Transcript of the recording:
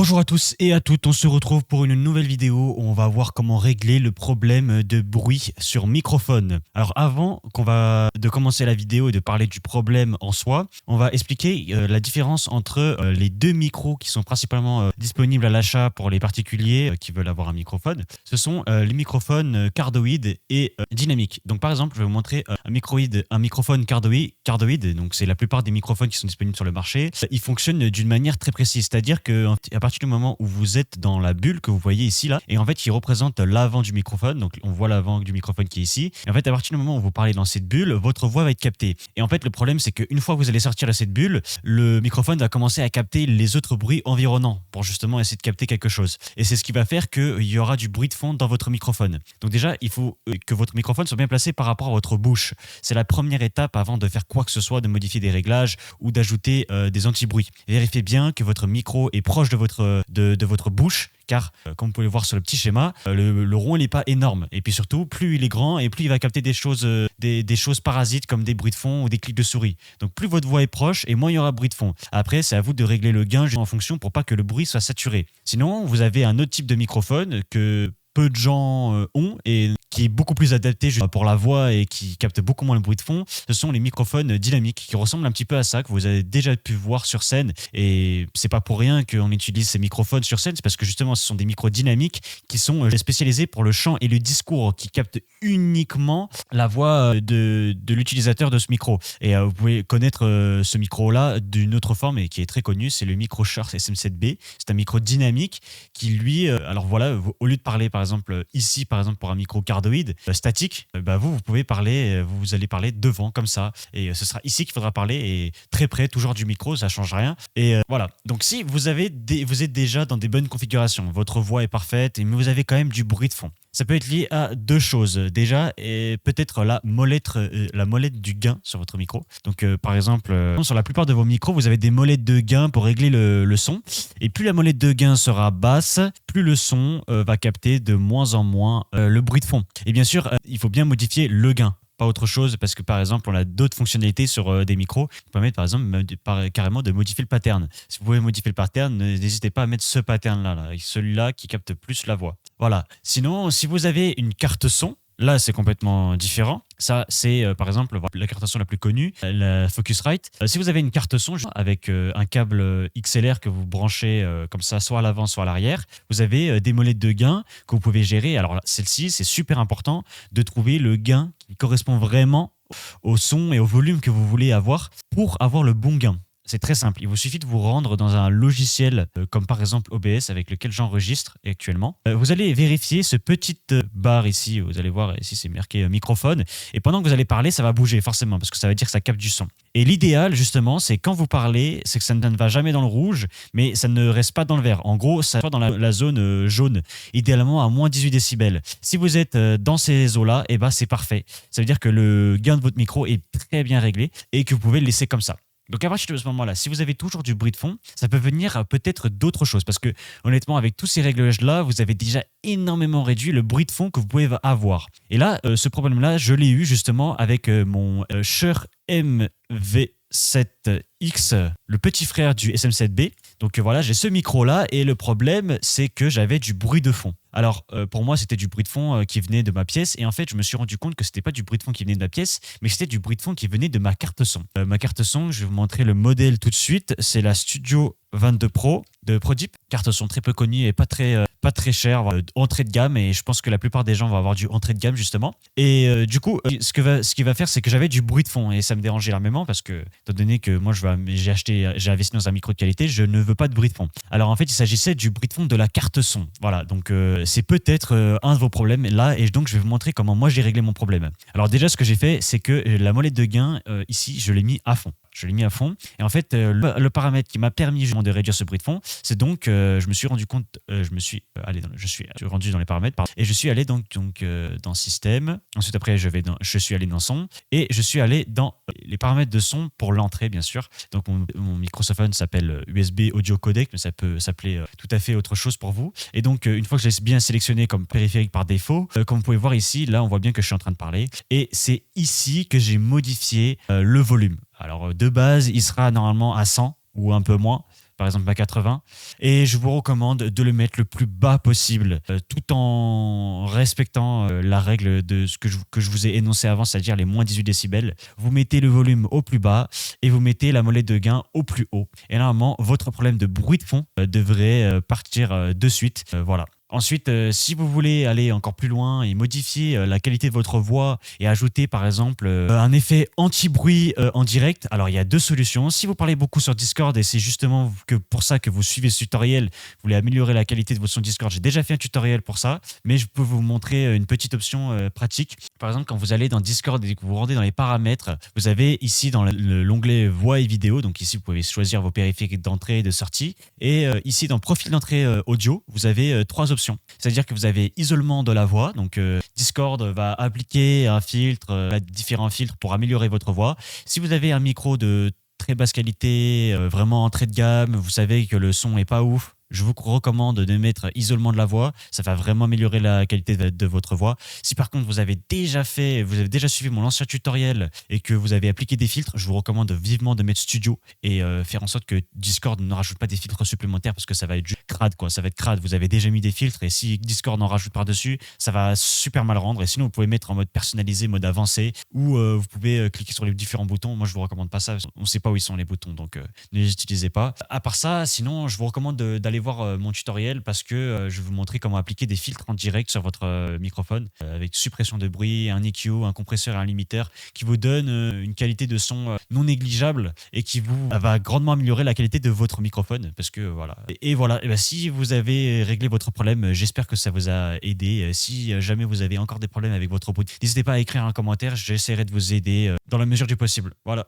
Bonjour à tous et à toutes, on se retrouve pour une nouvelle vidéo où on va voir comment régler le problème de bruit sur microphone. Alors avant de commencer la vidéo et de parler du problème en soi, on va expliquer la différence entre les deux micros qui sont principalement disponibles à l'achat pour les particuliers qui veulent avoir un microphone. Ce sont les microphones cardioïdes et dynamiques. Donc par exemple, je vais vous montrer un microphone cardioïde, donc c'est la plupart des microphones qui sont disponibles sur le marché. Il fonctionne d'une manière très précise, c'est-à-dire que à partir du moment où vous êtes dans la bulle que vous voyez ici là, et en fait il représente l'avant du microphone, donc on voit l'avant du microphone qui est ici, et en fait à partir du moment où vous parlez dans cette bulle, votre voix va être captée. Et en fait le problème c'est qu'une fois que vous allez sortir de cette bulle, le microphone va commencer à capter les autres bruits environnants pour justement essayer de capter quelque chose. Et c'est ce qui va faire qu'il y aura du bruit de fond dans votre microphone. Donc déjà il faut que votre microphone soit bien placé par rapport à votre bouche. C'est la première étape avant de faire quoi que ce soit, de modifier des réglages ou d'ajouter des anti-bruits. Vérifiez bien que votre micro est proche de votre bouche, car comme vous pouvez le voir sur le petit schéma, le rond il n'est pas énorme. Et puis surtout, plus il est grand et plus il va capter des choses parasites comme des bruits de fond ou des clics de souris. Donc plus votre voix est proche et moins il y aura bruit de fond. Après, c'est à vous de régler le gain en fonction pour pas que le bruit soit saturé. Sinon, vous avez un autre type de microphone que peu de gens ont et qui est beaucoup plus adapté pour la voix et qui capte beaucoup moins le bruit de fond. Ce sont les microphones dynamiques qui ressemblent un petit peu à ça, que vous avez déjà pu voir sur scène. Et c'est pas pour rien qu'on utilise ces microphones sur scène, c'est parce que justement ce sont des micros dynamiques qui sont spécialisés pour le chant et le discours, qui captent uniquement la voix de l'utilisateur de ce micro. Et vous pouvez connaître ce micro-là d'une autre forme et qui est très connu, c'est le micro Shure SM7B. C'est un micro dynamique qui lui, alors voilà, au lieu de parler par exemple ici, par exemple pour un micro cardioïde statique, vous pouvez parler, vous allez parler devant comme ça, et ce sera ici qu'il faudra parler et très près toujours du micro, ça change rien. Et voilà. Donc si vous êtes déjà dans des bonnes configurations, votre voix est parfaite, mais vous avez quand même du bruit de fond. Ça peut être lié à deux choses. Déjà, et peut-être la molette du gain sur votre micro. Donc, par exemple, sur la plupart de vos micros, vous avez des molettes de gain pour régler le son. Et plus la molette de gain sera basse, plus le son va capter de moins en moins le bruit de fond. Et bien sûr, il faut bien modifier le gain. Pas autre chose, parce que par exemple on a d'autres fonctionnalités sur des micros qui permettent par exemple carrément de modifier le pattern. Si vous pouvez modifier le pattern, n'hésitez pas à mettre ce pattern là, celui-là qui capte plus la voix. Voilà. Sinon, si vous avez une carte son, là c'est complètement différent. Ça, c'est par exemple la carte son la plus connue, la Focusrite. Si vous avez une carte son avec un câble XLR que vous branchez comme ça, soit à l'avant, soit à l'arrière, vous avez des molettes de gain que vous pouvez gérer. Alors celle-ci, c'est super important de trouver le gain qui correspond vraiment au son et au volume que vous voulez avoir pour avoir le bon gain. C'est très simple, il vous suffit de vous rendre dans un logiciel comme par exemple OBS avec lequel j'enregistre actuellement. Vous allez vérifier ce petite barre ici, vous allez voir ici c'est marqué microphone, et pendant que vous allez parler ça va bouger forcément parce que ça veut dire que ça capte du son. Et l'idéal justement c'est quand vous parlez, c'est que ça ne va jamais dans le rouge mais ça ne reste pas dans le vert. En gros ça va dans la zone jaune, idéalement à moins 18 décibels. Si vous êtes dans ces eaux-là, c'est parfait. Ça veut dire que le gain de votre micro est très bien réglé et que vous pouvez le laisser comme ça. Donc à partir de ce moment-là, si vous avez toujours du bruit de fond, ça peut venir peut-être d'autres choses. Parce que honnêtement, avec tous ces réglages-là, vous avez déjà énormément réduit le bruit de fond que vous pouvez avoir. Et là, ce problème-là, je l'ai eu justement avec mon Shure MV7X, le petit frère du SM7B. Donc voilà, j'ai ce micro-là et le problème, c'est que j'avais du bruit de fond. Alors, pour moi, c'était du bruit de fond qui venait de ma pièce. Et en fait, je me suis rendu compte que c'était pas du bruit de fond qui venait de ma pièce, mais c'était du bruit de fond qui venait de ma carte son. Ma carte son, je vais vous montrer le modèle tout de suite. C'est la Studio 22 Pro de Prodeep. Carte son très peu connue et pas très chère, entrée de gamme. Et je pense que la plupart des gens vont avoir du entrée de gamme, justement. Et du coup, ce qui va faire, c'est que j'avais du bruit de fond. Et ça me dérangeait énormément parce que, étant donné que moi, j'ai investi dans un micro de qualité, je ne veux pas de bruit de fond. Alors, en fait, il s'agissait du bruit de fond de la carte son. Voilà, donc c'est peut-être un de vos problèmes là, et donc je vais vous montrer comment moi j'ai réglé mon problème. Alors déjà ce que j'ai fait, c'est que la molette de gain ici je l'ai mis à fond. Je l'ai mis à fond et en fait le paramètre qui m'a permis justement de réduire ce bruit de fond, c'est donc je me suis rendu compte, je suis rendu dans les paramètres et je suis allé donc dans système. Ensuite après je suis allé dans son et je suis allé dans les paramètres de son pour l'entrée bien sûr. Donc mon microphone s'appelle USB audio codec, mais ça peut s'appeler tout à fait autre chose pour vous. Et donc une fois que j'ai bien sélectionné comme périphérique par défaut, comme vous pouvez voir ici, là on voit bien que je suis en train de parler et c'est ici que j'ai modifié le volume. Alors de base il sera normalement à 100 ou un peu moins par exemple à 80. Et je vous recommande de le mettre le plus bas possible, tout en respectant la règle de ce que je vous ai énoncé avant, c'est-à-dire les moins 18 décibels. Vous mettez le volume au plus bas et vous mettez la molette de gain au plus haut. Et normalement, votre problème de bruit de fond devrait partir de suite. Voilà. Ensuite, si vous voulez aller encore plus loin et modifier la qualité de votre voix et ajouter par exemple un effet anti-bruit en direct, alors il y a deux solutions. Si vous parlez beaucoup sur Discord et c'est justement pour ça que vous suivez ce tutoriel, vous voulez améliorer la qualité de votre son Discord, j'ai déjà fait un tutoriel pour ça, mais je peux vous montrer une petite option pratique. Par exemple, quand vous allez dans Discord et que vous vous rendez dans les paramètres, vous avez ici dans l'onglet voix et vidéo, donc ici vous pouvez choisir vos périphériques d'entrée et de sortie, et ici dans profil d'entrée audio, vous avez trois options. C'est-à-dire que vous avez isolement de la voix, donc Discord va appliquer un filtre, différents filtres pour améliorer votre voix. Si vous avez un micro de très basse qualité, vraiment entrée de gamme, vous savez que le son est pas ouf, je vous recommande de mettre isolement de la voix. Ça va vraiment améliorer la qualité de votre voix. Si par contre vous avez déjà suivi mon ancien tutoriel et que vous avez appliqué des filtres, je vous recommande vivement de mettre Studio et faire en sorte que Discord ne rajoute pas des filtres supplémentaires parce que ça va être juste crade, quoi. Ça va être crade. Vous avez déjà mis des filtres et si Discord en rajoute par-dessus, ça va super mal rendre. Et sinon, vous pouvez mettre en mode personnalisé, mode avancé, ou vous pouvez cliquer sur les différents boutons. Moi, je vous recommande pas ça. On ne sait pas où ils sont les boutons, donc ne les utilisez pas. À part ça, sinon, je vous recommande d'aller voir mon tutoriel parce que je vais vous montrer comment appliquer des filtres en direct sur votre microphone avec suppression de bruit, un EQ, un compresseur et un limiteur qui vous donne une qualité de son non négligeable et qui va grandement améliorer la qualité de votre microphone parce que voilà. Et voilà, et ben, si vous avez réglé votre problème, j'espère que ça vous a aidé. Si jamais vous avez encore des problèmes avec votre bruit, n'hésitez pas à écrire un commentaire, j'essaierai de vous aider dans la mesure du possible. Voilà.